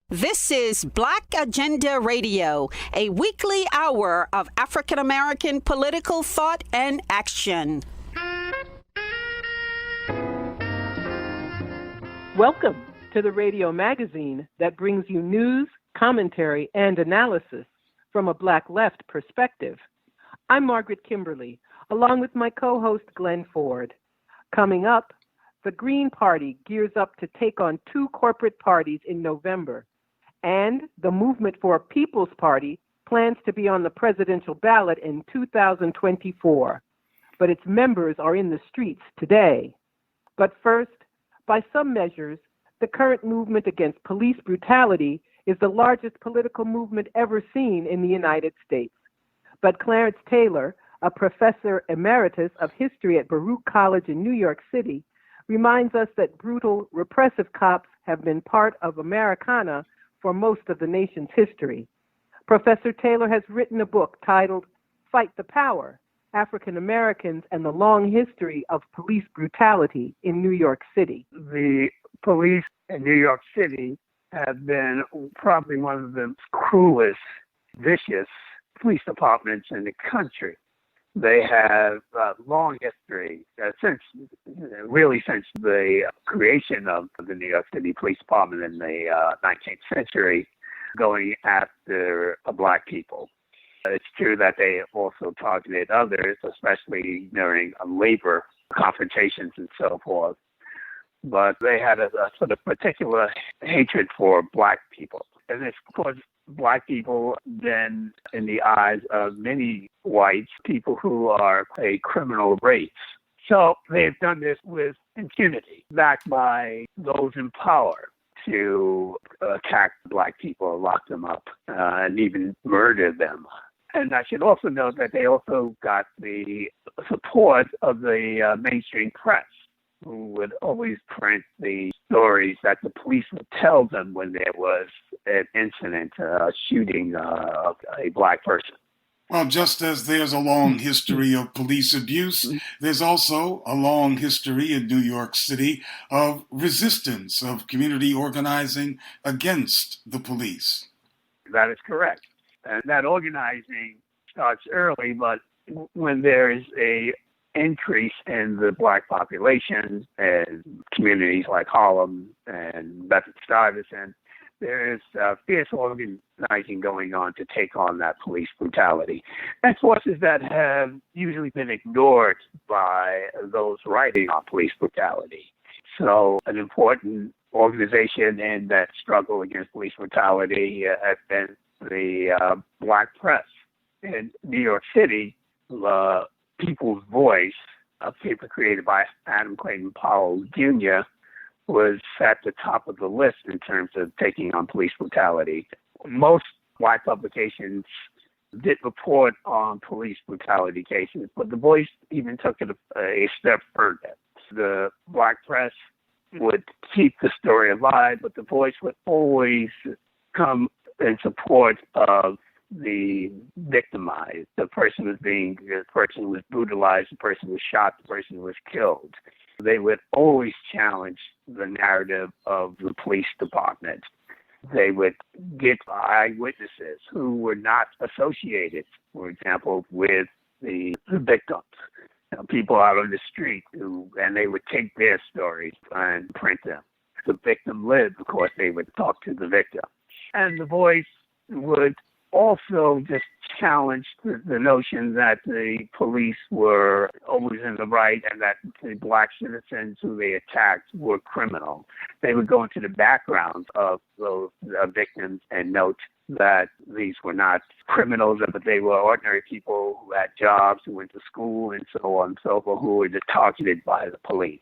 This is Black Agenda Radio, a weekly hour of African American political thought and action. Welcome to the radio magazine that brings you news, commentary, and analysis from a Black left perspective. I'm Margaret Kimberley, along with my co-host Glen Ford. Coming up, the Green Party gears up to take on two corporate parties in November, and the Movement for a People's Party plans to be on the presidential ballot in 2024, but its members are in the streets today. But first, by some measures, the current movement against police brutality is the largest political movement ever seen in the United States. But Clarence Taylor, a professor emeritus of history at Baruch College in New York City, reminds us that brutal, repressive cops have been part of Americana for most of the nation's history. Professor Taylor has written a book titled Fight the Power, African Americans and the Long History of Police Brutality in New York City. The police in New York City have been probably one of the cruelest, vicious police departments in the country. They have a long history since the creation of the New York City Police Department in the 19th century, going after Black people. It's true that they also targeted others, especially during labor confrontations and so forth. But they had a sort of particular hatred for Black people. And it's because Black people then, in the eyes of many whites, people who are a criminal race. So they've done this with impunity, backed by those in power to attack Black people, lock them up, and even murder them. And I should also note that they also got the support of the mainstream press, who would always print the stories that the police would tell them when there was an incident, shooting of a Black person. Well, just as there's a long history of police abuse, there's also a long history in New York City of resistance, of community organizing against the police. That is correct. And that organizing starts early, but when there is a increase in the Black population and communities like Harlem and Bedford-Stuyvesant, there is fierce organizing going on to take on that police brutality. And forces that have usually been ignored by those writing on police brutality. So an important organization in that struggle against police brutality has been the Black press. In New York City, the People's Voice, a paper created by Adam Clayton Powell Jr., was at the top of the list in terms of taking on police brutality. Most Black publications did report on police brutality cases, but the Voice even took it a step further. The Black press would keep the story alive, but the Voice would always come in support of the victimized. The person was brutalized, the person was shot, the person was killed. They would always challenge the narrative of the police department. They would get eyewitnesses who were not associated, for example, with the victims. People out on the street and they would take their stories and print them. If the victim lived, of course, they would talk to the victim. And the Voice would also just challenged the notion that the police were always in the right and that the Black citizens who they attacked were criminal. They would go into the background of those victims and note that these were not criminals, but they were ordinary people who had jobs, who went to school, and so on and so forth, who were just targeted by the police.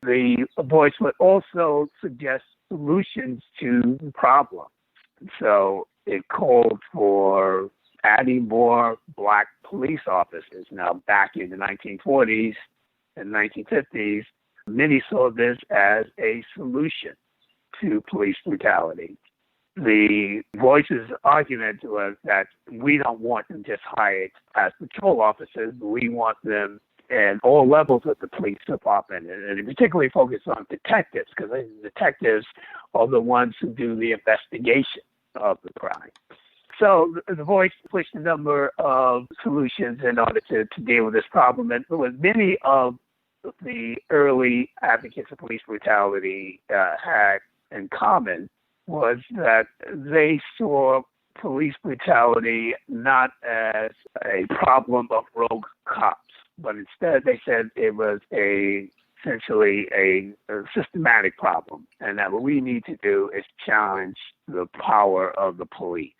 The Voice would also suggest solutions to the problem. So it called for adding more Black police officers. Now, back in the 1940s and 1950s, many saw this as a solution to police brutality. The Voice's argument was that we don't want them just hired as patrol officers, but we want them and all levels of the police department, and it particularly focused on detectives, because detectives are the ones who do the investigation of the crime. So the Voice pushed a number of solutions in order to deal with this problem, and what many of the early advocates of police brutality had in common was that they saw police brutality not as a problem of rogue cops, but instead they said it was essentially a systematic problem, and that what we need to do is challenge the power of the police.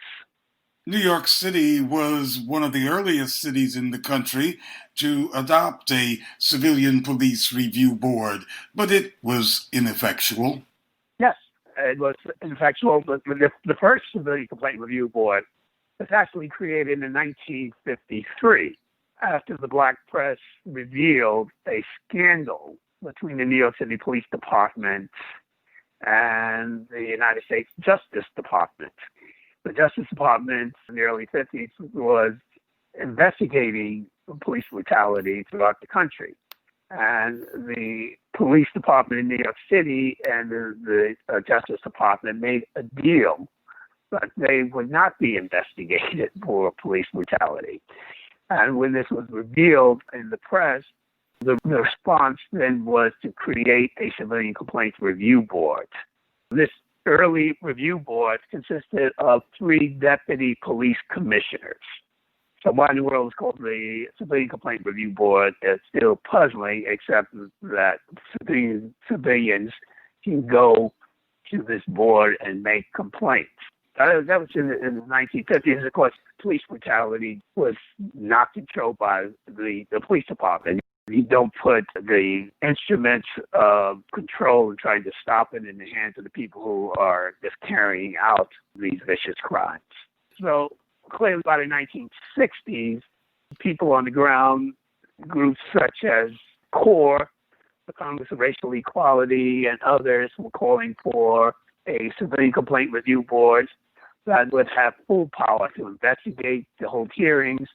New York City was one of the earliest cities in the country to adopt a civilian police review board, but it was ineffectual. Yes, it was ineffectual. But the first civilian complaint review board was actually created in 1953 after the black press revealed a scandal between the New York City Police Department and the United States Justice Department. The Justice Department in the early 50s was investigating police brutality throughout the country. And the police department in New York City and the Justice Department made a deal that they would not be investigated for police brutality. And when this was revealed in the press, the response then was to create a civilian complaints review board. This early review board consisted of 3 deputy police commissioners. So why in the world is called the Civilian Complaint Review Board is still puzzling, except that civilians can go to this board and make complaints. That was in the 1950s. Of course, police brutality was not controlled by the police department. You don't put the instruments of control and trying to stop it in the hands of the people who are just carrying out these vicious crimes. So clearly by the 1960s, people on the ground, groups such as CORE, the Congress of Racial Equality, and others were calling for a civilian complaint review board that would have full power to investigate, to hold hearings,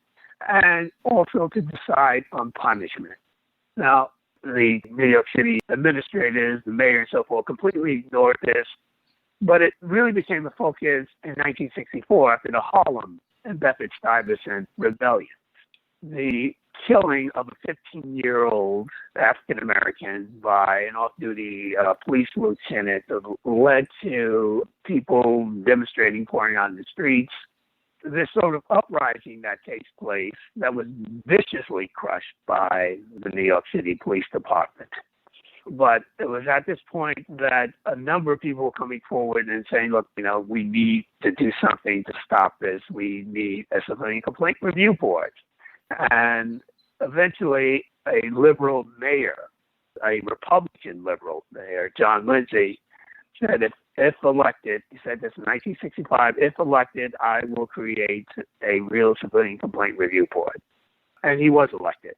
and also to decide on punishment. Now, the New York City administrators, the mayor and so forth, completely ignored this, but it really became a focus in 1964 after the Harlem and Bedford-Stuyvesant rebellion. The killing of a 15-year-old African-American by an off-duty police lieutenant led to people demonstrating, pouring out in the streets. This sort of uprising that takes place that was viciously crushed by the New York City Police Department. But it was at this point that a number of people were coming forward and saying, look, we need to do something to stop this. We need a civilian complaint review board. And eventually a liberal mayor, a Republican liberal mayor, John Lindsay, said if elected, he said this in 1965, if elected, I will create a real civilian complaint review board. And he was elected.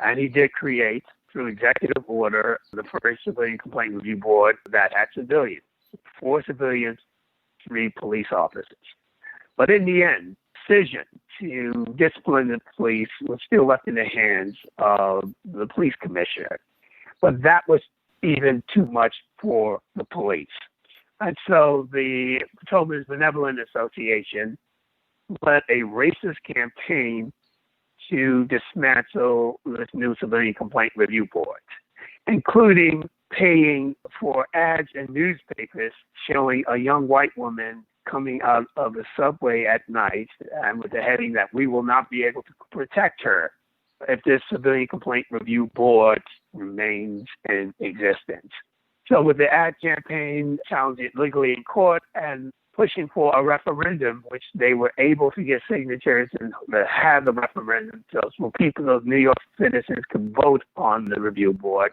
And he did create, through executive order, the first civilian complaint review board that had civilians, 4 civilians, 3 police officers. But in the end, decision to discipline the police was still left in the hands of the police commissioner. But that was even too much for the police. And so the Patrolmen's Benevolent Association led a racist campaign to dismantle this new civilian complaint review board, including paying for ads in newspapers showing a young white woman coming out of the subway at night and with the heading that we will not be able to protect her if this civilian complaint review board remains in existence. So with the ad campaign challenging it legally in court and pushing for a referendum, which they were able to get signatures and have the referendum so people, those New York citizens, could vote on the review board.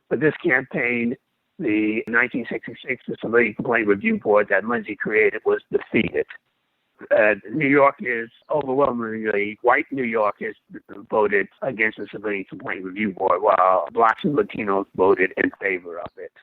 But this campaign, the 1966 Civilian Complaint Review Board that Lindsay created, was defeated. New York is overwhelmingly white. New Yorkers voted against the Civilian Complaint Review Board, while Blacks and Latinos voted in favor of it.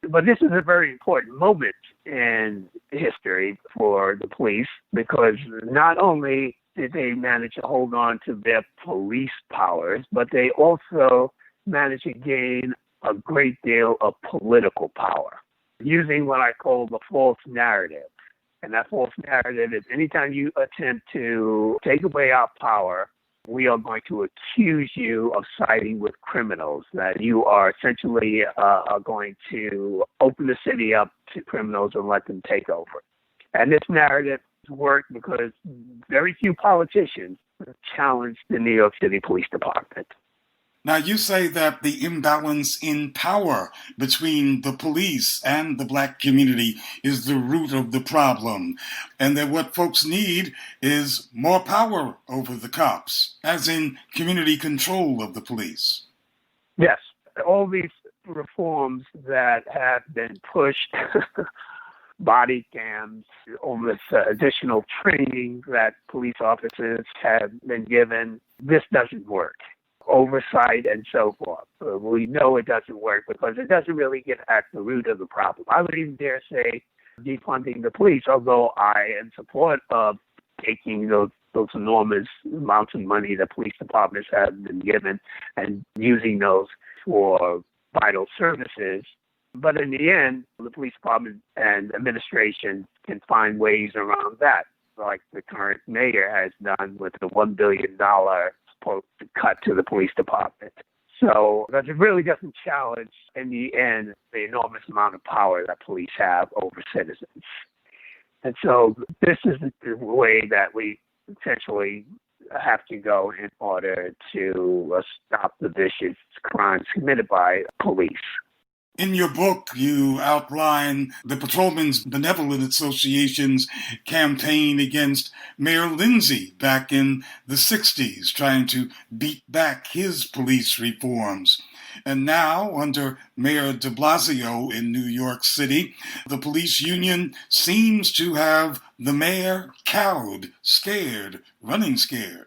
But this is a very important moment in history for the police because not only did they manage to hold on to their police powers, but they also managed to gain a great deal of political power using what I call the false narrative. And that false narrative is anytime you attempt to take away our power, we are going to accuse you of siding with criminals, that you are essentially are going to open the city up to criminals and let them take over. And this narrative worked because very few politicians challenged the New York City Police Department. Now, you say that the imbalance in power between the police and the black community is the root of the problem, and that what folks need is more power over the cops, as in community control of the police. Yes, all these reforms that have been pushed, body cams, all this additional training that police officers have been given, this doesn't work. Oversight and so forth. We know it doesn't work because it doesn't really get at the root of the problem. I would even dare say defunding the police, although I am in support of taking those enormous amounts of money that police departments have been given and using those for vital services. But in the end, the police department and administration can find ways around that, like the current mayor has done with the $1 billion cut to the police department. So that it really doesn't challenge, in the end, the enormous amount of power that police have over citizens. And so this is the way that we essentially have to go in order to stop the vicious crimes committed by police. In your book, you outline the Patrolmen's Benevolent Association's campaign against Mayor Lindsay back in the 60s, trying to beat back his police reforms. And now, under Mayor de Blasio in New York City, the police union seems to have the mayor cowed, scared, running scared.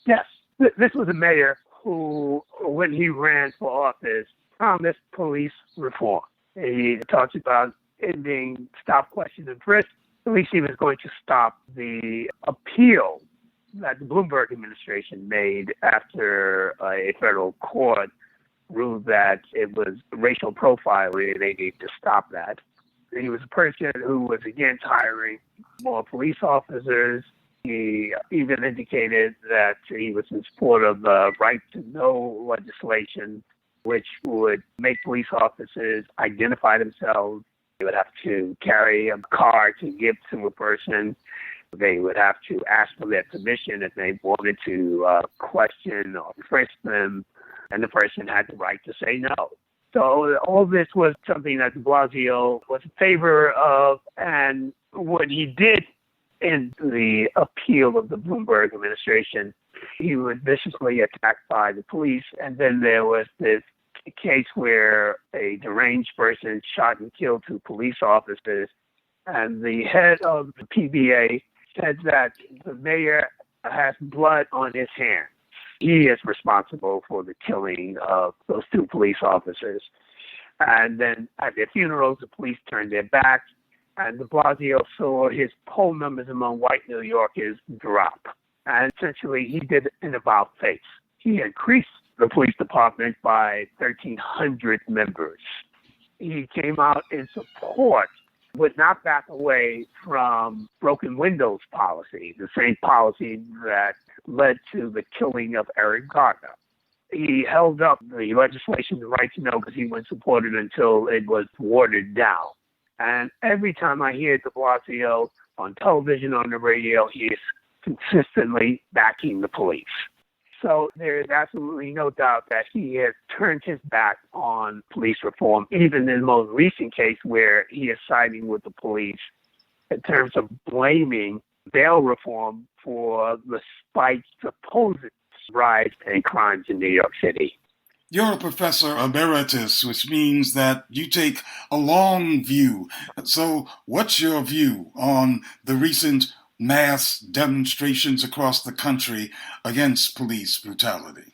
Yes, this was a mayor who, when he ran for office, promised police reform. He talks about ending stop, question, and frisk. At least he was going to stop the appeal that the Bloomberg administration made after a federal court ruled that it was racial profiling. They needed to stop that. He was a person who was against hiring more police officers. He even indicated that he was in support of the right to know legislation, which would make police officers identify themselves. They would have to carry a card to give to a person. They would have to ask for their permission if they wanted to question or frisk them, and the person had the right to say no. So all this was something that de Blasio was in favor of, and when he did end the appeal of the Bloomberg administration, he was viciously attacked by the police, and then there was this case where a deranged person shot and killed two police officers, and the head of the PBA said that the mayor has blood on his hands. He is responsible for the killing of those two police officers. And then at their funerals, the police turned their backs, and de Blasio saw his poll numbers among white New Yorkers drop. And essentially, he did an about-face. He increased the police department by 1,300 members. He came out in support, would not back away from broken windows policy, the same policy that led to the killing of Eric Garner. He held up the legislation, the right to know, because he wouldn't support it until it was watered down. And every time I hear de Blasio on television, on the radio, he is consistently backing the police. So there is absolutely no doubt that he has turned his back on police reform, even in the most recent case where he is siding with the police in terms of blaming bail reform for the spike, supposed rise in crimes in New York City. You're a professor emeritus, which means that you take a long view. So what's your view on the recent mass demonstrations across the country against police brutality?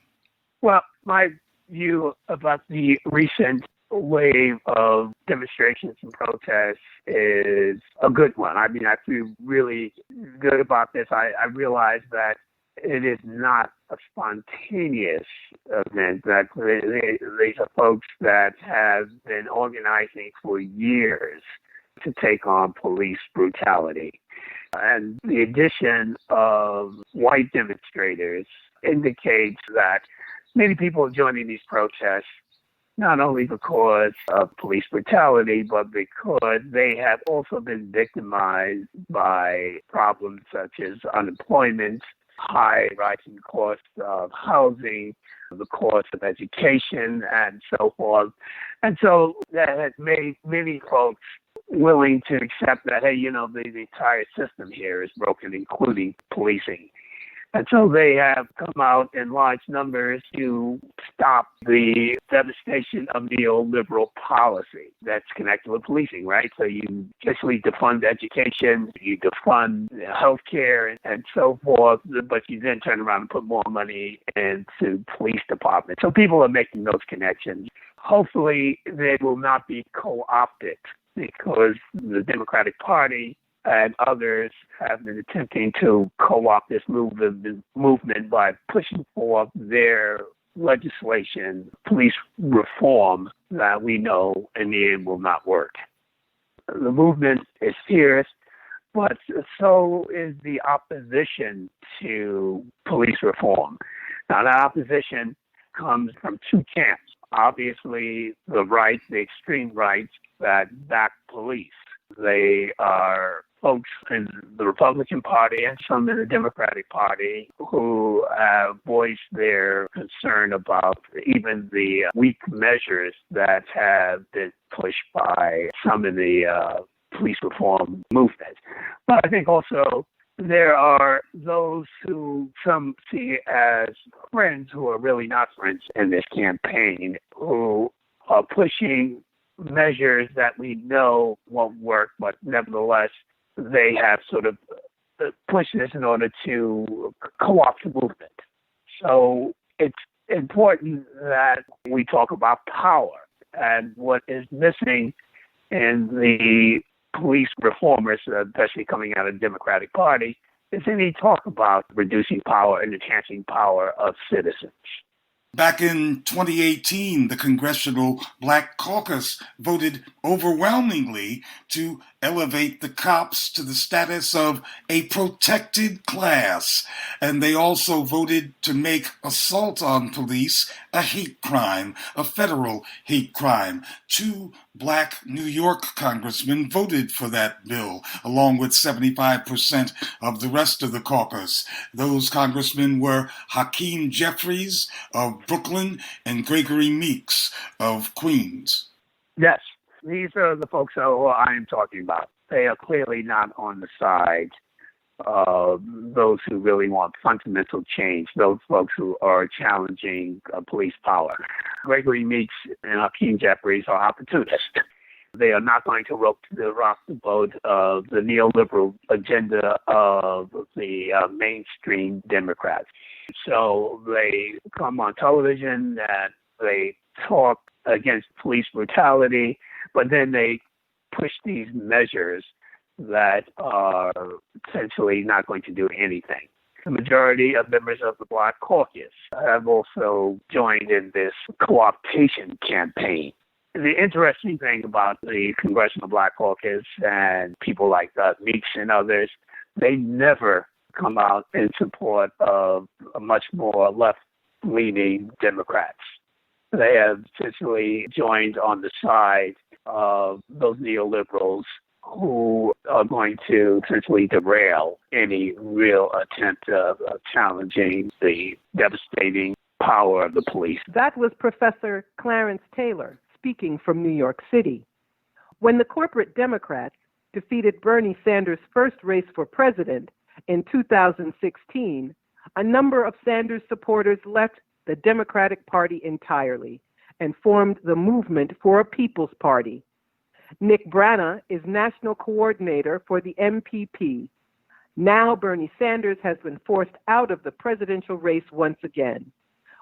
Well, my view about the recent wave of demonstrations and protests is a good one. I mean, I feel really good about this. I realize that it is not a spontaneous event, that these are folks that have been organizing for years to take on police brutality. And the addition of white demonstrators indicates that many people are joining these protests not only because of police brutality, but because they have also been victimized by problems such as unemployment, high rising costs of housing, the cost of education, and so forth. And so that has made many folks willing to accept that, hey, the entire system here is broken, including policing. And so they have come out in large numbers to stop the devastation of neoliberal policy that's connected with policing, right? So you basically defund education, you defund healthcare and so forth, but you then turn around and put more money into police departments. So people are making those connections. Hopefully they will not be co-opted, because the Democratic Party and others have been attempting to co-opt this movement by pushing forth their legislation, police reform, that we know in the end will not work. The movement is fierce, but so is the opposition to police reform. Now, that opposition comes from two camps. Obviously, the right, the extreme right that back police. They are folks in the Republican Party and some in the Democratic Party who have voiced their concern about even the weak measures that have been pushed by some in the police reform movement. But I think also there are those who some see as friends who are really not friends in this campaign, who are pushing measures that we know won't work, but nevertheless, they have sort of pushed this in order to co-opt the movement. So it's important that we talk about power, and what is missing in the police reformers, especially coming out of the Democratic Party, is any talk about reducing power and enhancing power of citizens. Back in 2018, the Congressional Black Caucus voted overwhelmingly to elevate the cops to the status of a protected class. And they also voted to make assault on police a hate crime, a federal hate crime. 2 Black New York congressmen voted for that bill, along with 75% of the rest of the caucus. Those congressmen were Hakeem Jeffries of Brooklyn and Gregory Meeks of Queens. Yes, these are the folks who I am talking about. They are clearly not on the side of those who really want fundamental change, those folks who are challenging police power. Gregory Meeks and Hakeem Jeffries are opportunists. They are not going to rock the boat of the neoliberal agenda of the mainstream Democrats. So they come on television and they talk against police brutality, but then they push these measures that are essentially not going to do anything. The majority of members of the Black Caucus have also joined in this co-optation campaign. The interesting thing about the Congressional Black Caucus and people like Meeks and others, they never come out in support of a much more left-leaning Democrats. They have essentially joined on the side of those neoliberals who are going to essentially derail any real attempt of challenging the devastating power of the police. That was Professor Clarence Taylor speaking from New York City. When the corporate Democrats defeated Bernie Sanders' first race for president in 2016, a number of Sanders supporters left the Democratic Party entirely and formed the Movement for a People's Party. Nick Brana is national coordinator for the MPP. Now Bernie Sanders has been forced out of the presidential race once again.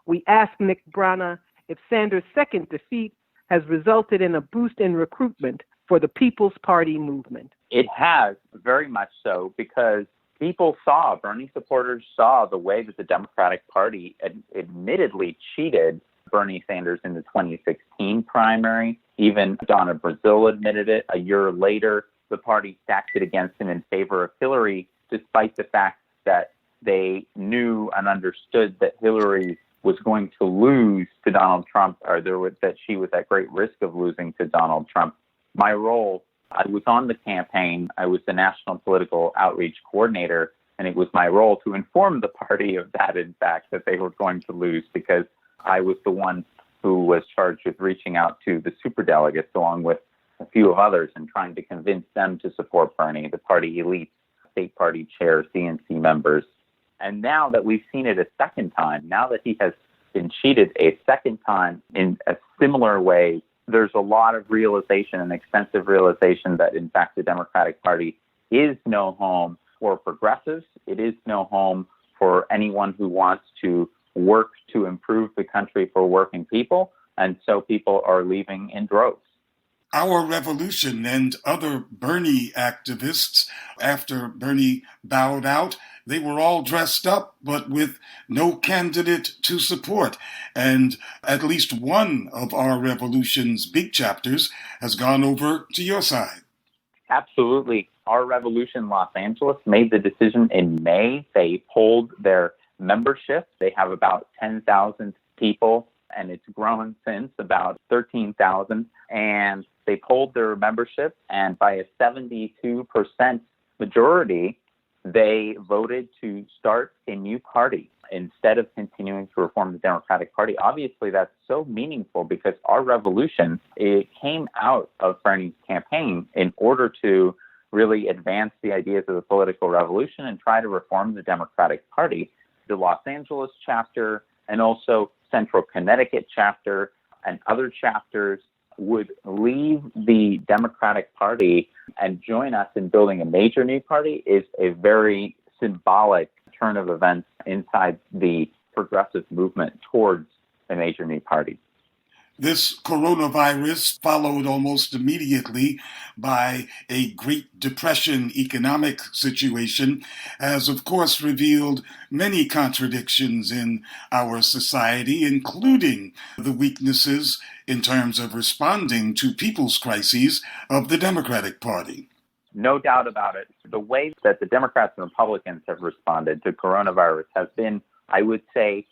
We asked Nick Brana if Sanders' second defeat has resulted in a boost in recruitment for the People's Party movement? It has, very much so, because Bernie supporters saw the way that the Democratic Party admittedly cheated Bernie Sanders in the 2016 primary. Even Donna Brazile admitted it. A year later, the party stacked it against him in favor of Hillary, despite the fact that they knew and understood that Hillary was going to lose to Donald Trump, or that she was at great risk of losing to Donald Trump. My role, I was on the campaign. I was the national political outreach coordinator, and it was my role to inform the party of that, in fact, that they were going to lose, because I was the one who was charged with reaching out to the superdelegates along with a few of others and trying to convince them to support Bernie, the party elite, state party chairs, DNC members. And now that we've seen it a second time, now that he has been cheated a second time in a similar way, there's a lot of realization, an extensive realization that, in fact, the Democratic Party is no home for progressives. It is no home for anyone who wants to work to improve the country for working people. And so people are leaving in droves. Our Revolution and other Bernie activists, after Bernie bowed out, they were all dressed up, but with no candidate to support. And at least one of Our Revolution's big chapters has gone over to your side. Absolutely. Our Revolution Los Angeles made the decision in May. They polled their membership. They have about 10,000 people, and it's grown since, about 13,000. And they polled their membership, and by a 72% majority, they voted to start a new party instead of continuing to reform the Democratic Party. Obviously, that's so meaningful because Our Revolution, it came out of Bernie's campaign in order to really advance the ideas of the political revolution and try to reform the Democratic Party. The Los Angeles chapter and also Central Connecticut chapter and other chapters would leave the Democratic Party and join us in building a major new party is a very symbolic turn of events inside the progressive movement towards a major new party. This coronavirus followed almost immediately by a Great Depression economic situation, has of course revealed many contradictions in our society, including the weaknesses in terms of responding to people's crises of the Democratic Party. No doubt about it. The way that the Democrats and Republicans have responded to coronavirus has been, I would say,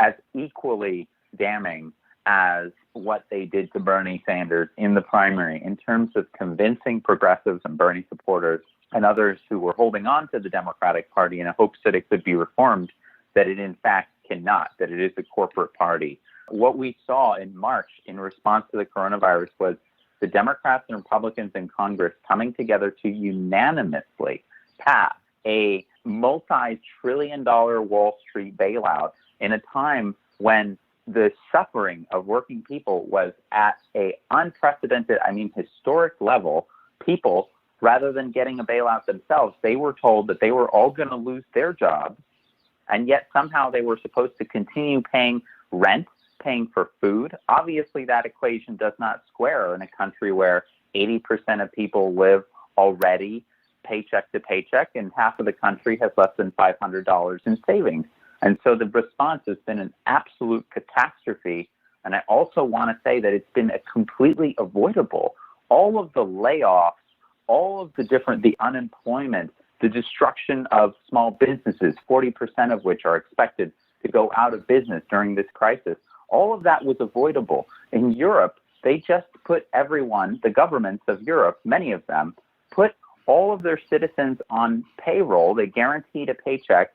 as equally damning as what they did to Bernie Sanders in the primary in terms of convincing progressives and Bernie supporters and others who were holding on to the Democratic Party in hopes that it could be reformed, that it in fact cannot, that it is a corporate party. What we saw in March in response to the coronavirus was the Democrats and Republicans in Congress coming together to unanimously pass a multi-trillion-dollar Wall Street bailout in a time when the suffering of working people was at a unprecedented, historic level. People, rather than getting a bailout themselves, they were told that they were all going to lose their jobs, and yet somehow they were supposed to continue paying rent, paying for food. Obviously, that equation does not square in a country where 80% of people live already paycheck to paycheck, and half of the country has less than $500 in savings. And so the response has been an absolute catastrophe. And I also want to say that it's been a completely avoidable. All of the layoffs, all of the unemployment, the destruction of small businesses, 40% of which are expected to go out of business during this crisis, all of that was avoidable. In Europe, they just put everyone, the governments of Europe, many of them, put all of their citizens on payroll. They guaranteed a paycheck.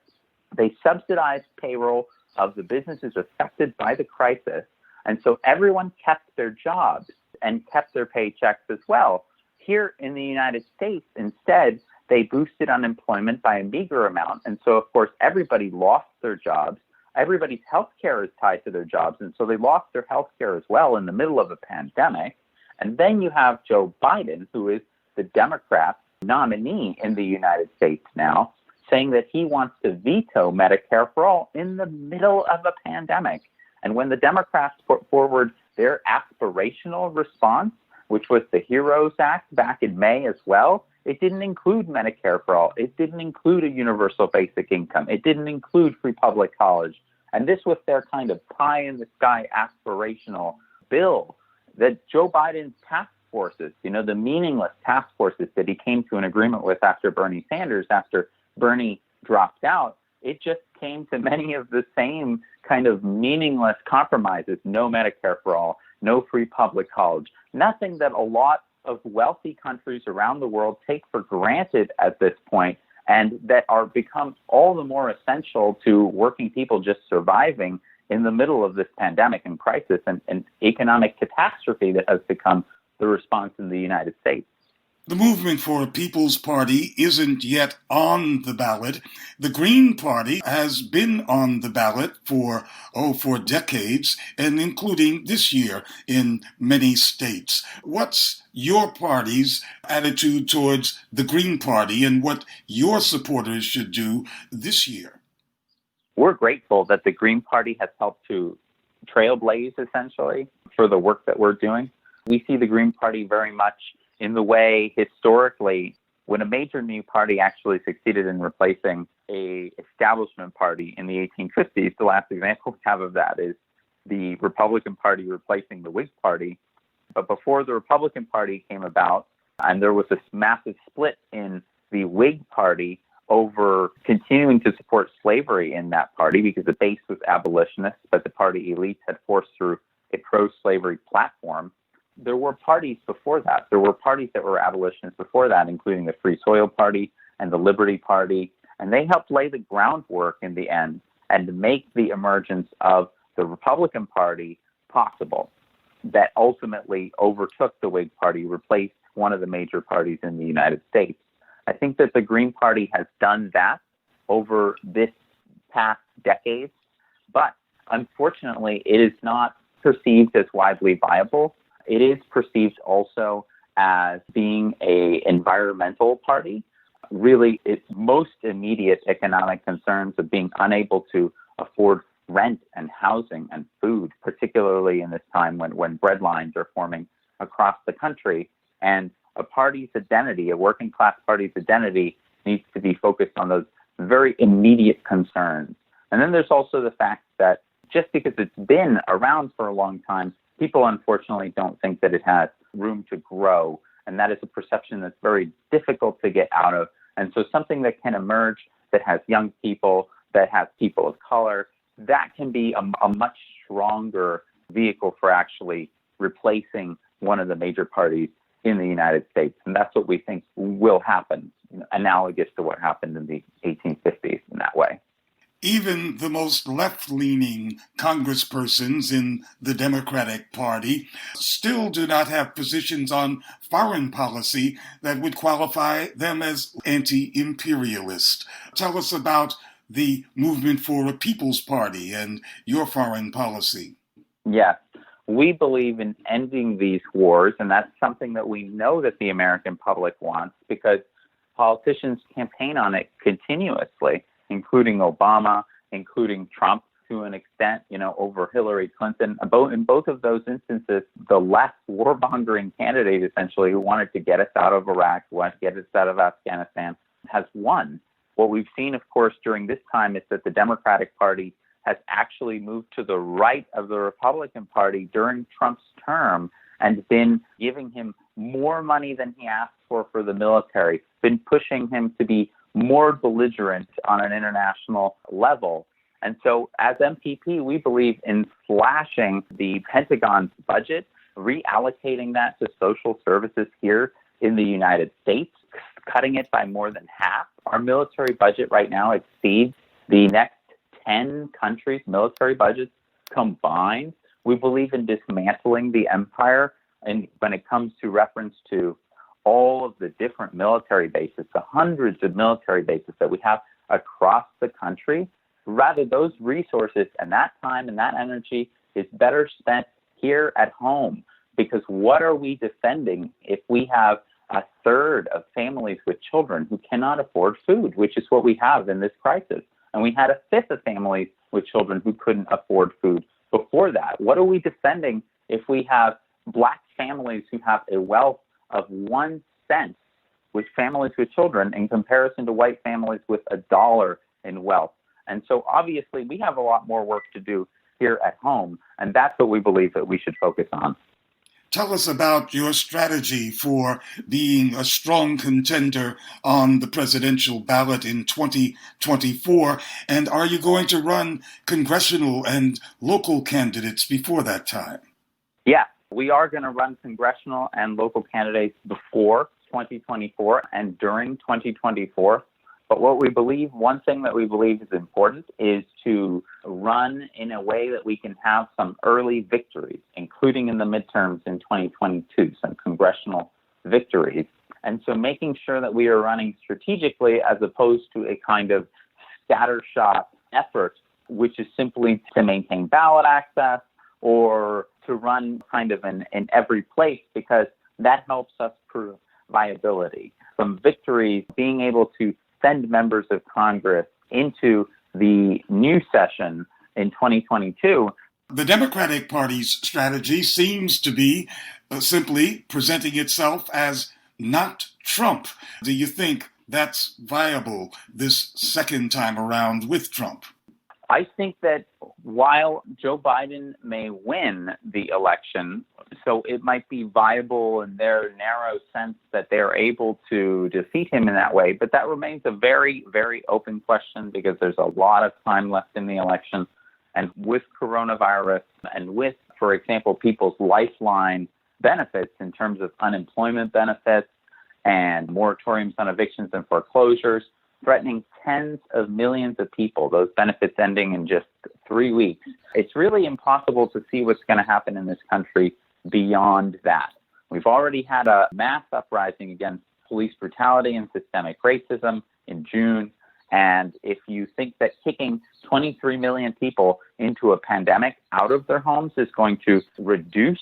They subsidized payroll of the businesses affected by the crisis. And so everyone kept their jobs and kept their paychecks as well. Here in the United States, instead, they boosted unemployment by a meager amount. And so, of course, everybody lost their jobs. Everybody's health care is tied to their jobs. And so they lost their health care as well in the middle of a pandemic. And then you have Joe Biden, who is the Democrat nominee in the United States now, saying that he wants to veto Medicare for all in the middle of a pandemic. And when the Democrats put forward their aspirational response, which was the HEROES Act back in May as well, it didn't include Medicare for all. It didn't include a universal basic income. It didn't include free public college. And this was their kind of pie-in-the-sky aspirational bill that Joe Biden's task forces, the meaningless task forces that he came to an agreement with after Bernie Sanders, after Bernie dropped out, it just came to many of the same kind of meaningless compromises: no Medicare for all, no free public college, nothing that a lot of wealthy countries around the world take for granted at this point, and that are become all the more essential to working people just surviving in the middle of this pandemic and crisis and economic catastrophe that has become the response in the United States. The movement for a People's Party isn't yet on the ballot. The Green Party has been on the ballot for decades, and including this year in many states. What's your party's attitude towards the Green Party and what your supporters should do this year? We're grateful that the Green Party has helped to trailblaze, essentially, for the work that we're doing. We see the Green Party very much in the way, historically, when a major new party actually succeeded in replacing a establishment party in the 1850s. The last example we have of that is the Republican Party replacing the Whig Party. But before the Republican Party came about, and there was this massive split in the Whig Party over continuing to support slavery in that party, because the base was abolitionist, but the party elites had forced through a pro-slavery platform. There were parties before that. There were parties that were abolitionists before that, including the Free Soil Party and the Liberty Party, and they helped lay the groundwork in the end and make the emergence of the Republican Party possible, that ultimately overtook the Whig Party, replaced one of the major parties in the United States. I think that the Green Party has done that over this past decade, but unfortunately it is not perceived as widely viable. It is perceived also as being an environmental party. Really, its most immediate economic concerns of being unable to afford rent and housing and food, particularly in this time when bread lines are forming across the country. And a party's identity, a working class party's identity, needs to be focused on those very immediate concerns. And then there's also the fact that just because it's been around for a long time, people unfortunately don't think that it has room to grow. And that is a perception that's very difficult to get out of. And so something that can emerge that has young people, that has people of color, that can be a much stronger vehicle for actually replacing one of the major parties in the United States. And that's what we think will happen, analogous to what happened in the 1850s in that way. Even the most left-leaning congresspersons in the Democratic Party still do not have positions on foreign policy that would qualify them as anti-imperialist. Tell us about the movement for a People's Party and your foreign policy. Yes, we believe in ending these wars, and that's something that we know that the American public wants because politicians campaign on it continuously, including Obama, including Trump to an extent, over Hillary Clinton. In both of those instances, the left warmongering candidate, essentially, who wanted to get us out of Iraq, wanted to get us out of Afghanistan, has won. What we've seen, of course, during this time is that the Democratic Party has actually moved to the right of the Republican Party during Trump's term and been giving him more money than he asked for the military, been pushing him to be more belligerent on an international level. And so as MPP, we believe in slashing the Pentagon's budget, reallocating that to social services here in the United States, cutting it by more than half. Our military budget right now exceeds the next 10 countries' military budgets combined. We believe in dismantling the empire, and when it comes to reference to all of the different military bases, the hundreds of military bases that we have across the country, rather those resources and that time and that energy is better spent here at home. Because what are we defending if we have a third of families with children who cannot afford food, which is what we have in this crisis? And we had a fifth of families with children who couldn't afford food before that. What are we defending if we have Black families who have a wealth of 1 cent with families with children in comparison to white families with $1 in wealth. And so obviously we have a lot more work to do here at home, and that's what we believe that we should focus on. Tell us about your strategy for being a strong contender on the presidential ballot in 2024, and are you going to run congressional and local candidates before that time? Yeah, we are going to run congressional and local candidates before 2024 and during 2024. But one thing that we believe is important is to run in a way that we can have some early victories, including in the midterms in 2022, some congressional victories. And so making sure that we are running strategically as opposed to a kind of scattershot effort, which is simply to maintain ballot access or to run kind of in every place, because that helps us prove viability. Some victories, being able to send members of Congress into the new session in 2022. The Democratic Party's strategy seems to be simply presenting itself as not Trump. Do you think that's viable this second time around with Trump? I think that while Joe Biden may win the election, so it might be viable in their narrow sense that they're able to defeat him in that way, but that remains a very, very open question because there's a lot of time left in the election. And with coronavirus and with, for example, people's lifeline benefits in terms of unemployment benefits and moratoriums on evictions and foreclosures, threatening tens of millions of people, those benefits ending in just 3 weeks. It's really impossible to see what's going to happen in this country beyond that. We've already had a mass uprising against police brutality and systemic racism in June. And if you think that kicking 23 million people into a pandemic out of their homes is going to reduce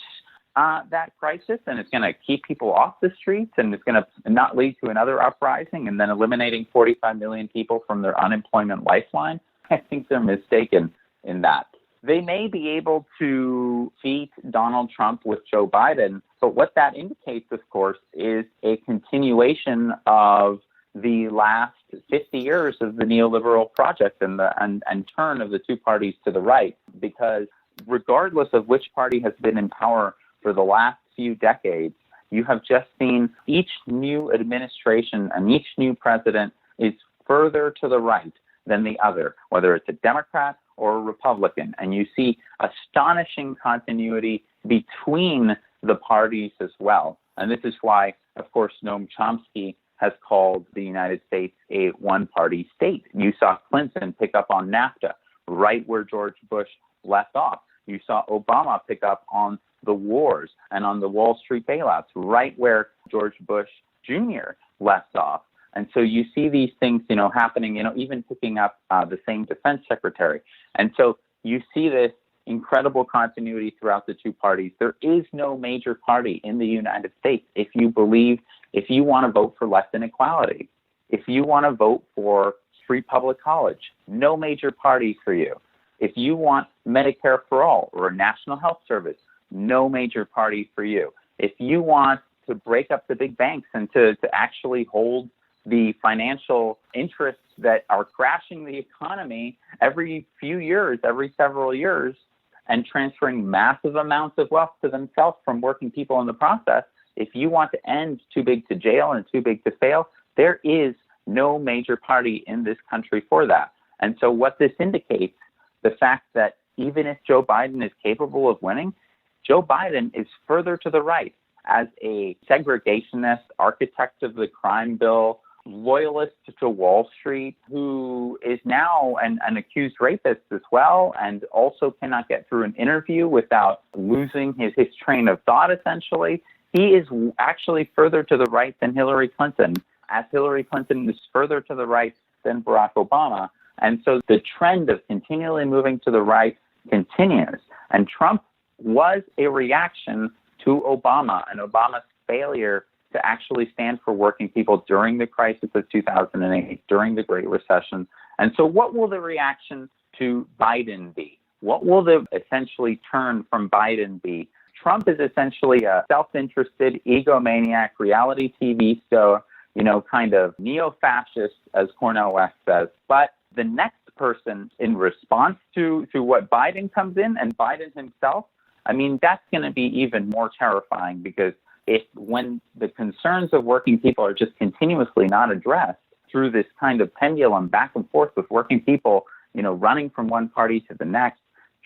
that crisis, and it's going to keep people off the streets, and it's going to not lead to another uprising and then eliminating 45 million people from their unemployment lifeline, I think they're mistaken in that. They may be able to beat Donald Trump with Joe Biden, but what that indicates, of course, is a continuation of the last 50 years of the neoliberal project and turn of the two parties to the right, because regardless of which party has been in power for the last few decades, you have just seen each new administration and each new president is further to the right than the other, whether it's a Democrat or a Republican. And you see astonishing continuity between the parties as well. And this is why, of course, Noam Chomsky has called the United States a one-party state. You saw Clinton pick up on NAFTA, right where George Bush left off. You saw Obama pick up on the wars and on the Wall Street bailouts, right where George Bush Jr. left off. And so you see these things, happening, even picking up the same defense secretary. And so you see this incredible continuity throughout the two parties. There is no major party in the United States if you want to vote for less inequality, if you want to vote for free public college, no major party for you. If you want Medicare for all or a national health service, no major party for you. If you want to break up the big banks and to actually hold the financial interests that are crashing the economy every few years, every several years, and transferring massive amounts of wealth to themselves from working people in the process, if you want to end too big to jail and too big to fail, there is no major party in this country for that. And so what this indicates, the fact that even if Joe Biden is capable of winning, Joe Biden is further to the right as a segregationist, architect of the crime bill, loyalist to Wall Street, who is now an accused rapist as well, and also cannot get through an interview without losing his train of thought, essentially. He is actually further to the right than Hillary Clinton, as Hillary Clinton is further to the right than Barack Obama. And so the trend of continually moving to the right continues. And Trump was a reaction to Obama and Obama's failure to actually stand for working people during the crisis of 2008, during the Great Recession. And so what will the reaction to Biden be? What will the essentially turn from Biden be? Trump is essentially a self-interested, egomaniac, reality TV star, kind of neo-fascist, as Cornel West says. But the next person in response to what Biden comes in, and Biden himself, that's going to be even more terrifying, because when the concerns of working people are just continuously not addressed through this kind of pendulum back and forth with working people, running from one party to the next,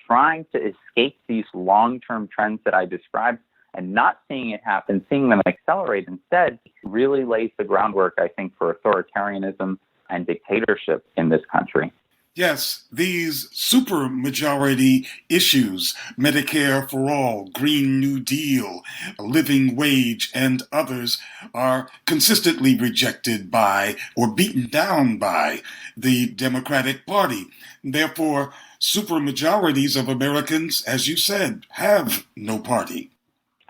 trying to escape these long-term trends that I described and not seeing it happen, seeing them accelerate instead, really lays the groundwork, I think, for authoritarianism and dictatorship in this country. Yes, these supermajority issues, Medicare for all, Green New Deal, living wage, and others, are consistently rejected by or beaten down by the Democratic Party. Therefore, supermajorities of Americans, as you said, have no party.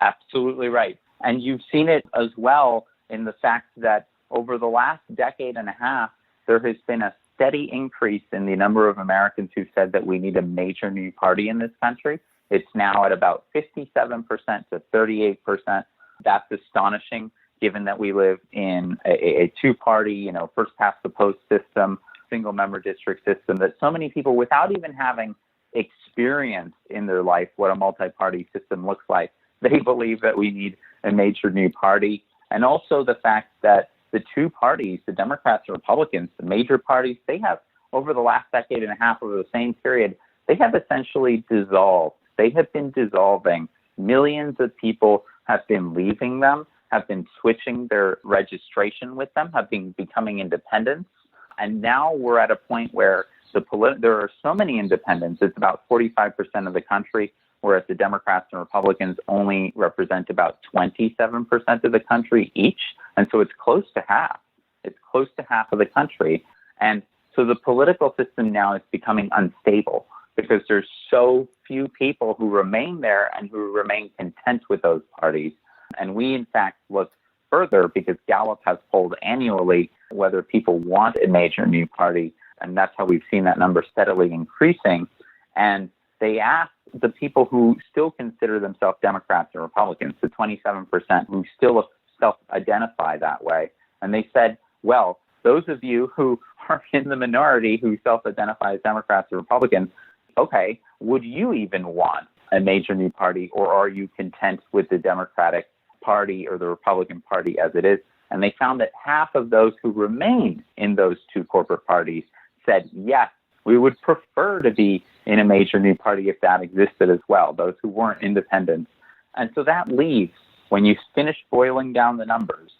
Absolutely right. And you've seen it as well in the fact that over the last decade and a half, there has been a steady increase in the number of Americans who said that we need a major new party in this country. It's now at about 57% to 38%. That's astonishing, given that we live in a two-party, first past the post system, single-member district system, that so many people, without even having experienced in their life what a multi-party system looks like, they believe that we need a major new party. And also the fact that the two parties, the Democrats and Republicans, the major parties, they have, over the last decade and a half, over the same period, they have essentially dissolved. They have been dissolving. Millions of people have been leaving them, have been switching their registration with them, have been becoming independents. And now we're at a point where there are so many independents, it's about 45% of the country, whereas the Democrats and Republicans only represent about 27% of the country each. And so it's close to half. It's close to half of the country. And so the political system now is becoming unstable because there's so few people who remain there and who remain content with those parties. And we, in fact, look further because Gallup has polled annually whether people want a major new party. And that's how we've seen that number steadily increasing. And they asked the people who still consider themselves Democrats and Republicans, the 27% who still self-identify that way. And they said, well, those of you who are in the minority who self-identify as Democrats or Republicans, okay, would you even want a major new party, or are you content with the Democratic Party or the Republican Party as it is? And they found that half of those who remained in those two corporate parties said, yes, we would prefer to be in a major new party if that existed as well, those who weren't independents. And so that leaves, when you finish boiling down the numbers,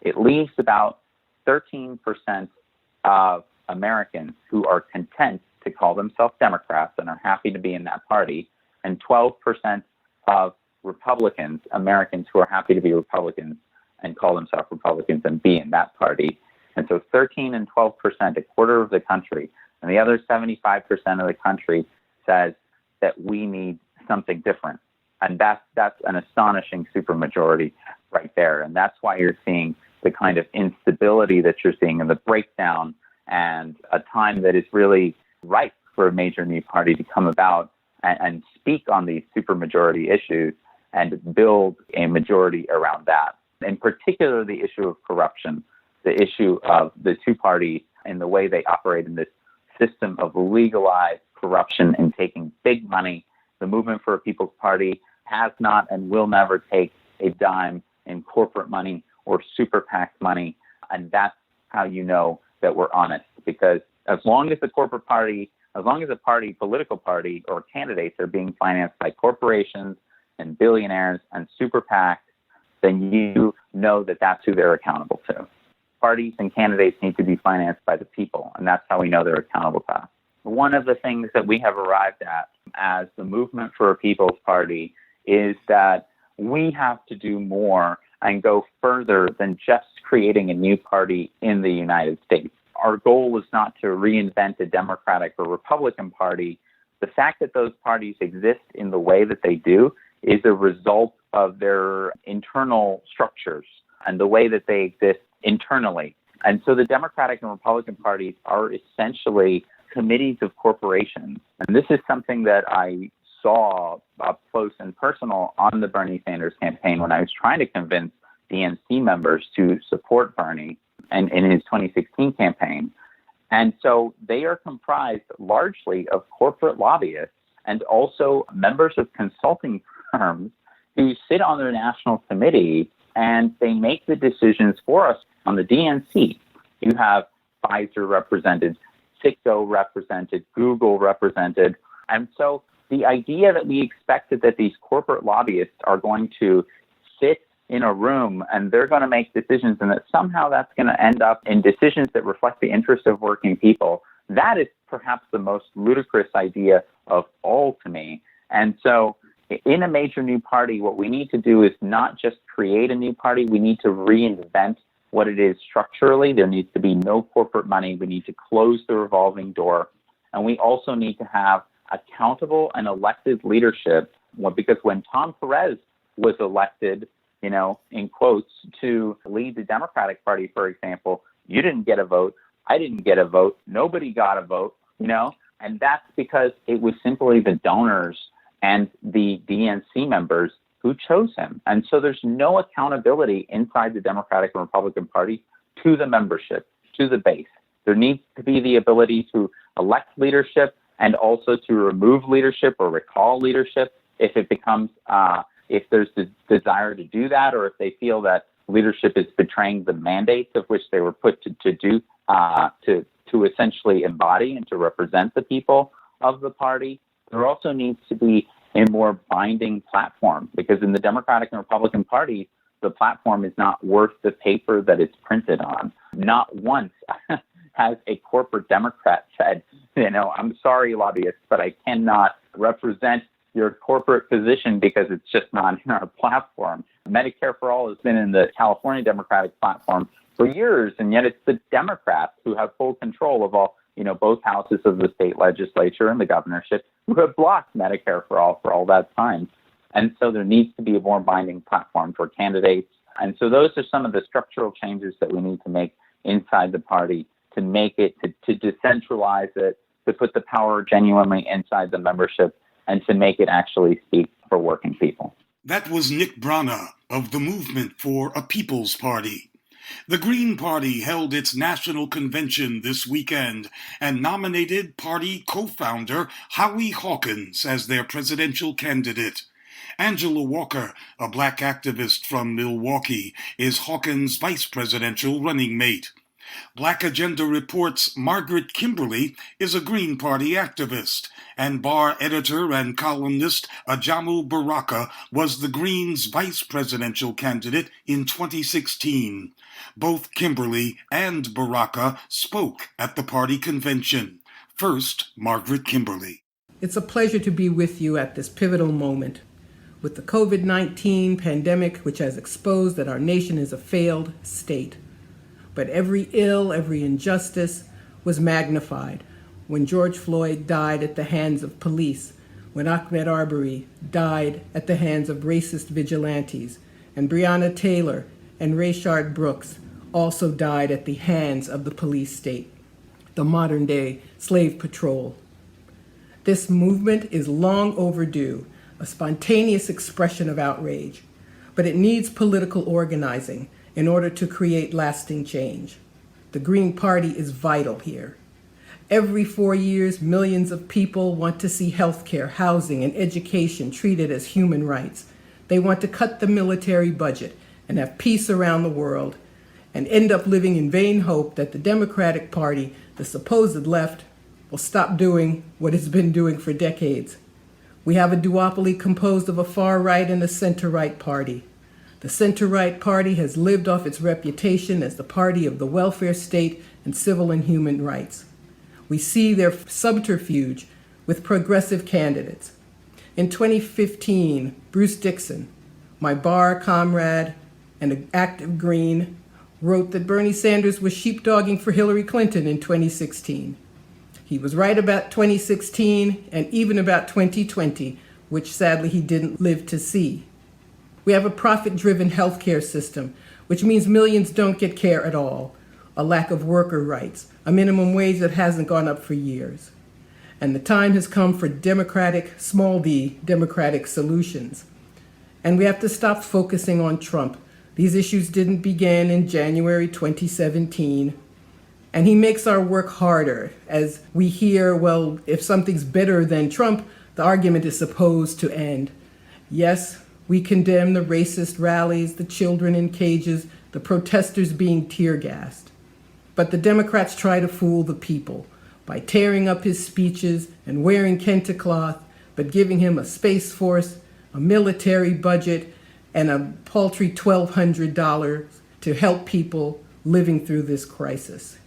it leaves about 13% of Americans who are content to call themselves Democrats and are happy to be in that party, and 12% of Republicans, Americans who are happy to be Republicans and call themselves Republicans and be in that party. And so 13 and 12%, a quarter of the country, and the other 75% of the country says that we need something different. And that's an astonishing supermajority right there. And that's why you're seeing the kind of instability that you're seeing and the breakdown, and a time that is really ripe for a major new party to come about and speak on these supermajority issues and build a majority around that. In particular, the issue of corruption, the issue of the two parties and the way they operate in this system of legalized corruption and taking big money. The Movement for a People's Party has not and will never take a dime in corporate money or super PAC money. And that's how you know that we're honest, because as long as the corporate party, as long as a party, political party or candidates are being financed by corporations and billionaires and super PACs, then you know that that's who they're accountable to. Parties and candidates need to be financed by the people, and that's how we know they're accountable to us. One of the things that we have arrived at as the Movement for a People's Party is that we have to do more and go further than just creating a new party in the United States. Our goal is not to reinvent a Democratic or Republican Party. The fact that those parties exist in the way that they do is a result of their internal structures and the way that they exist internally. And so the Democratic and Republican parties are essentially committees of corporations. And this is something that I saw up close and personal on the Bernie Sanders campaign when I was trying to convince DNC members to support Bernie and in his 2016 campaign. And so they are comprised largely of corporate lobbyists and also members of consulting firms who sit on their national committee, and they make the decisions for us on the DNC. You have Pfizer represented, Citgo represented, Google represented. And so the idea that we expected that these corporate lobbyists are going to sit in a room and they're going to make decisions and that somehow that's going to end up in decisions that reflect the interests of working people, that is perhaps the most ludicrous idea of all to me. And so in a major new party, what we need to do is not just create a new party, we need to reinvent what it is structurally. There needs to be no corporate money. We need to close the revolving door. And we also need to have accountable and elected leadership, because when Tom Perez was elected, in quotes, to lead the Democratic Party, for example, you didn't get a vote. I didn't get a vote. Nobody got a vote, and that's because it was simply the donors and the DNC members who chose him. And so there's no accountability inside the Democratic and Republican Party to the membership, to the base. There needs to be the ability to elect leadership and also to remove leadership or recall leadership if it becomes, if there's the desire to do that, or if they feel that leadership is betraying the mandates of which they were put to do, to essentially embody and to represent the people of the party. There also needs to be a more binding platform, because in the Democratic and Republican parties, the platform is not worth the paper that it's printed on. Not once has a corporate Democrat said, I'm sorry, lobbyists, but I cannot represent your corporate position because it's just not in our platform. Medicare for All has been in the California Democratic platform for years, and yet it's the Democrats who have full control of all, both houses of the state legislature and the governorship, who have blocked Medicare for all that time. And so there needs to be a more binding platform for candidates. And so those are some of the structural changes that we need to make inside the party to make it, to decentralize it, to put the power genuinely inside the membership, and to make it actually speak for working people. That was Nick Brana of the Movement for a People's Party. The Green Party held its national convention this weekend and nominated party co-founder Howie Hawkins as their presidential candidate. Angela Walker, a black activist from Milwaukee, is Hawkins' vice presidential running mate. Black Agenda Report's Margaret Kimberley is a Green Party activist, and bar editor and columnist Ajamu Baraka was the Greens' vice presidential candidate in 2016. Both Kimberley and Baraka spoke at the party convention. First, Margaret Kimberley. It's a pleasure to be with you at this pivotal moment. With the COVID-19 pandemic, which has exposed that our nation is a failed state. But every ill, every injustice was magnified when George Floyd died at the hands of police, when Ahmaud Arbery died at the hands of racist vigilantes, and Breonna Taylor and Rayshard Brooks also died at the hands of the police state, the modern-day slave patrol. This movement is long overdue, a spontaneous expression of outrage, but it needs political organizing in order to create lasting change. The Green Party is vital here. Every 4 years, millions of people want to see healthcare, housing, and education treated as human rights. They want to cut the military budget and have peace around the world, and end up living in vain hope that the Democratic Party, the supposed left, will stop doing what it's been doing for decades. We have a duopoly composed of a far-right and a center-right party. The center-right party has lived off its reputation as the party of the welfare state and civil and human rights. We see their subterfuge with progressive candidates. In 2015, Bruce Dixon, my bar comrade and an active Green, wrote that Bernie Sanders was sheepdogging for Hillary Clinton in 2016. He was right about 2016 and even about 2020, which sadly he didn't live to see. We have a profit-driven healthcare system, which means millions don't get care at all, a lack of worker rights, a minimum wage that hasn't gone up for years. And the time has come for democratic, small d, democratic solutions. And we have to stop focusing on Trump. These issues didn't begin in January 2017. And he makes our work harder as we hear, well, if something's better than Trump, the argument is supposed to end. Yes, we condemn the racist rallies, the children in cages, the protesters being tear gassed. But the Democrats try to fool the people by tearing up his speeches and wearing kente cloth, but giving him a space force, a military budget, and a paltry $1,200 to help people living through this crisis.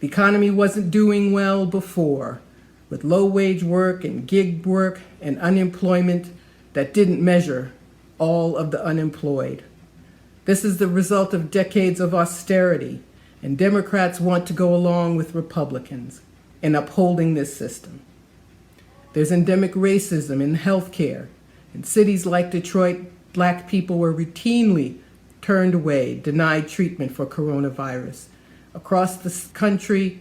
The economy wasn't doing well before, with low-wage work and gig work and unemployment that didn't measure all of the unemployed. This is the result of decades of austerity, and Democrats want to go along with Republicans in upholding this system. There's endemic racism in healthcare. In cities like Detroit, Black people were routinely turned away, denied treatment for coronavirus. Across the country,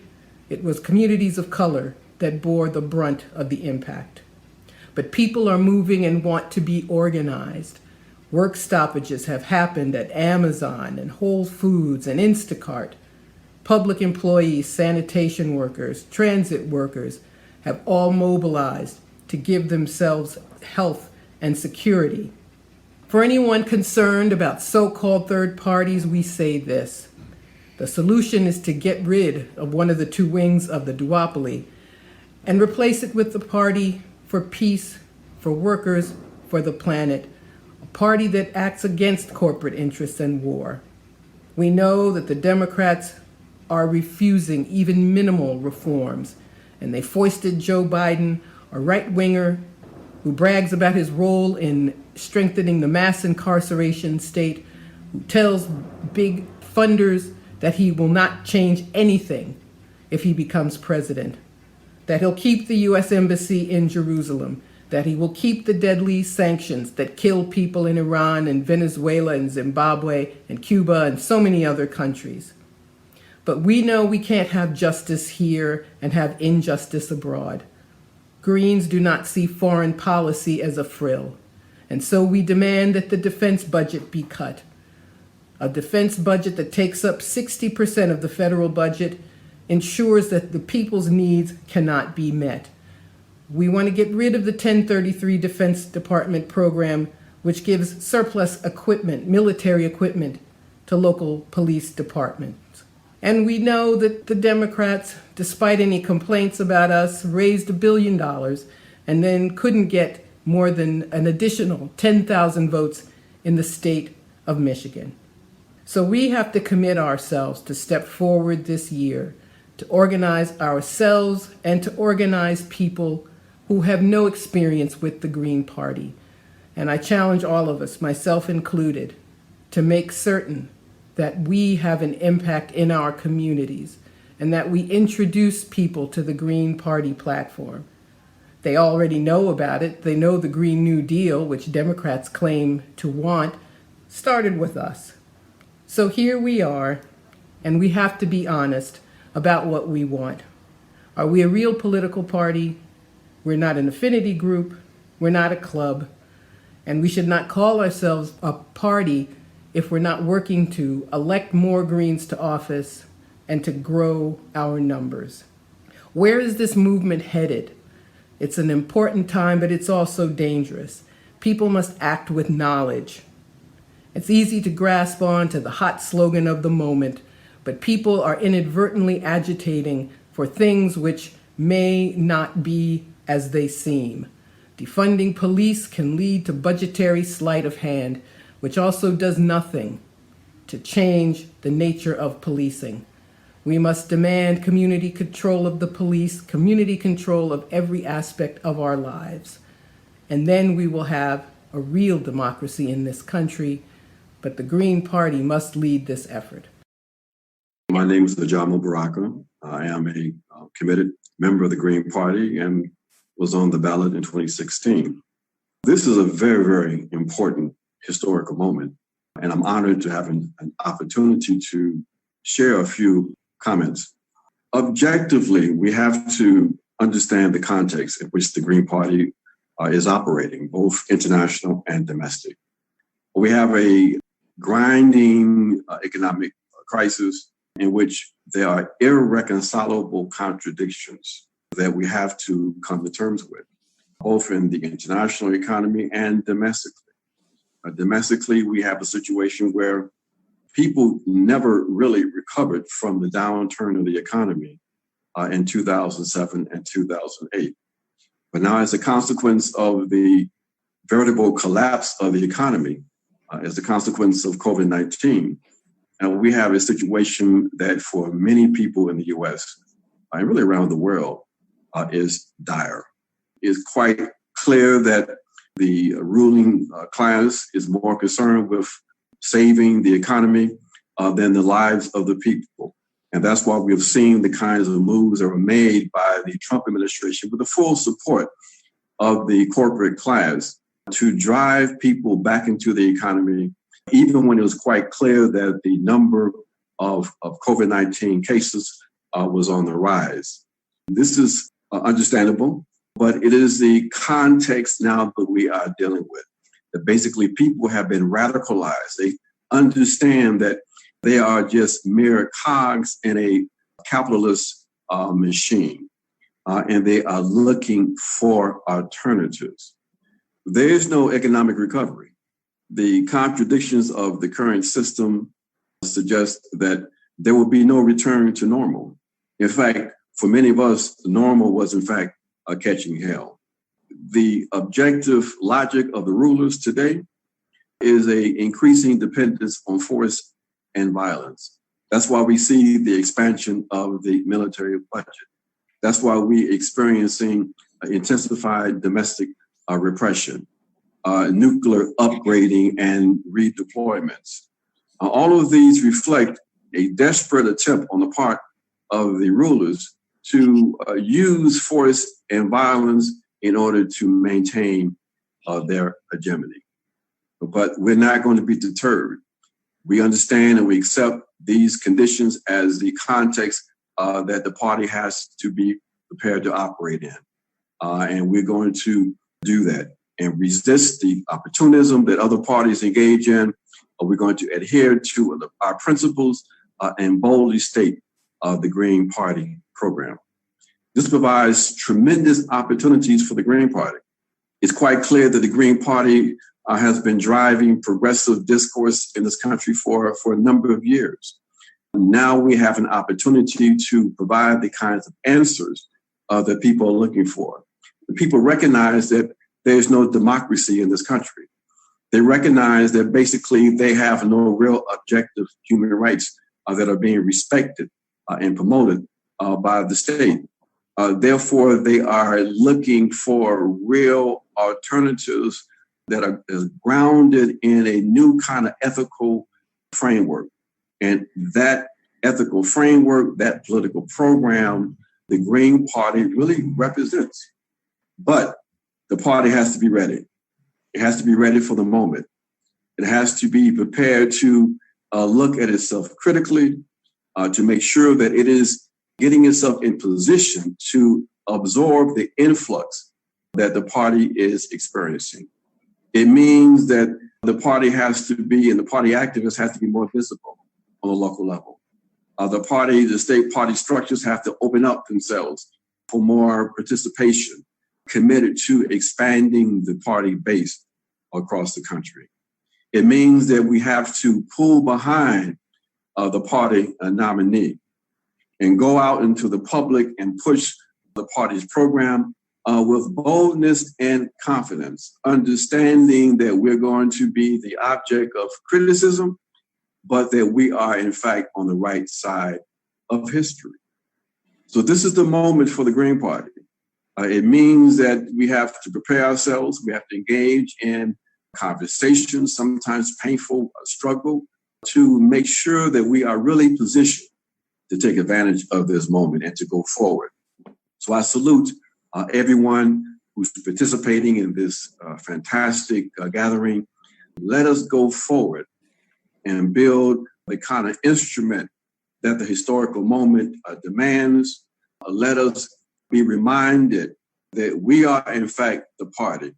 it was communities of color that bore the brunt of the impact. But people are moving and want to be organized. Work stoppages have happened at Amazon and Whole Foods and Instacart. Public employees, sanitation workers, transit workers have all mobilized to give themselves health and security. For anyone concerned about so-called third parties, we say this. The solution is to get rid of one of the two wings of the duopoly and replace it with the party for peace, for workers, for the planet, a party that acts against corporate interests and war. We know that the Democrats are refusing even minimal reforms, and they foisted Joe Biden, a right-winger who brags about his role in strengthening the mass incarceration state, who tells big funders that he will not change anything if he becomes president, that he'll keep the U.S. Embassy in Jerusalem, that he will keep the deadly sanctions that kill people in Iran and Venezuela and Zimbabwe and Cuba and so many other countries. But we know we can't have justice here and have injustice abroad. Greens do not see foreign policy as a frill, and so we demand that the defense budget be cut. A defense budget that takes up 60% of the federal budget ensures that the people's needs cannot be met. We want to get rid of the 1033 Defense Department program, which gives surplus equipment, military equipment, to local police departments. And we know that the Democrats, despite any complaints about us, raised $1 billion and then couldn't get more than an additional 10,000 votes in the state of Michigan. So we have to commit ourselves to step forward this year, to organize ourselves and to organize people who have no experience with the Green Party. And I challenge all of us, myself included, to make certain that we have an impact in our communities and that we introduce people to the Green Party platform. They already know about it. They know the Green New Deal, which Democrats claim to want, started with us. So here we are, and we have to be honest about what we want. Are we a real political party? We're not an affinity group. We're not a club. And we should not call ourselves a party if we're not working to elect more Greens to office and to grow our numbers. Where is this movement headed? It's an important time, but it's also dangerous. People must act with knowledge. It's easy to grasp on to the hot slogan of the moment, but people are inadvertently agitating for things which may not be as they seem. Defunding police can lead to budgetary sleight of hand, which also does nothing to change the nature of policing. We must demand community control of the police, community control of every aspect of our lives. And then we will have a real democracy in this country, but the Green Party must lead this effort. My name is Najamo Baraka. I am a committed member of the Green Party and was on the ballot in 2016. This is a very, very important historical moment, and I'm honored to have an opportunity to share a few comments. Objectively, we have to understand the context in which the Green Party is operating, both international and domestic. We have a grinding economic crisis in which there are irreconcilable contradictions that we have to come to terms with, both in the international economy and domestically. Domestically, we have a situation where people never really recovered from the downturn of the economy in 2007 and 2008. But now, as a consequence of the veritable collapse of the economy, as a consequence of COVID-19, we have a situation that for many people in the US and really around the world is dire. It's quite clear that the ruling class is more concerned with saving the economy than the lives of the people. And that's why we've seen the kinds of moves that were made by the Trump administration with the full support of the corporate class to drive people back into the economy, even when it was quite clear that the number of COVID-19 cases was on the rise. This is understandable, but it is the context now that we are dealing with. That basically people have been radicalized. They understand that they are just mere cogs in a capitalist machine, and they are looking for alternatives. There is no economic recovery. The contradictions of the current system suggest that there will be no return to normal. In fact, for many of us, normal was in fact catching hell. The objective logic of the rulers today is an increasing dependence on force and violence. That's why we see the expansion of the military budget. That's why we're experiencing intensified domestic repression, nuclear upgrading and redeployments. All of these reflect a desperate attempt on the part of the rulers to use force and violence in order to maintain their hegemony. But we're not going to be deterred. We understand and we accept these conditions as the context that the party has to be prepared to operate in. And we're going to do that and resist the opportunism that other parties engage in. We're going to adhere to our principles and boldly state the Green Party program. This provides tremendous opportunities for the Green Party. It's quite clear that the Green Party has been driving progressive discourse in this country for a number of years. Now we have an opportunity to provide the kinds of answers that people are looking for. The people recognize that there's no democracy in this country. They recognize that basically they have no real objective human rights that are being respected and promoted by the state. Therefore, they are looking for real alternatives that are grounded in a new kind of ethical framework. And that ethical framework, that political program, the Green Party really represents. But the party has to be ready. It has to be ready for the moment. It has to be prepared to look at itself critically, to make sure that it is getting itself in position to absorb the influx that the party is experiencing. It means that the party has to be, and the party activists have to be more visible on a local level. The state party structures have to open up themselves for more participation, committed to expanding the party base across the country. It means that we have to pull behind the party nominee and go out into the public and push the party's program with boldness and confidence, understanding that we're going to be the object of criticism, but that we are, in fact, on the right side of history. So this is the moment for the Green Party. It means that we have to prepare ourselves. We have to engage in conversations, sometimes painful struggle, to make sure that we are really positioned to take advantage of this moment and to go forward. So I salute everyone who's participating in this fantastic gathering. Let us go forward and build the kind of instrument that the historical moment demands. Let us be reminded that we are, in fact, the party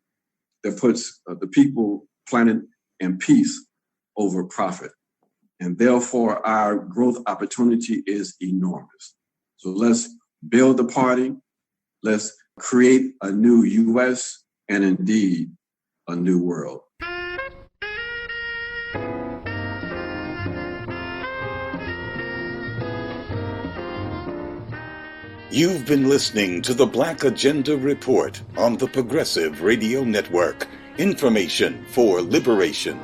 that puts the people, planet, and peace over profit. And therefore, our growth opportunity is enormous. So let's build the party. Let's create a new U.S. and indeed a new world. You've been listening to the Black Agenda Report on the Progressive Radio Network. Information for liberation.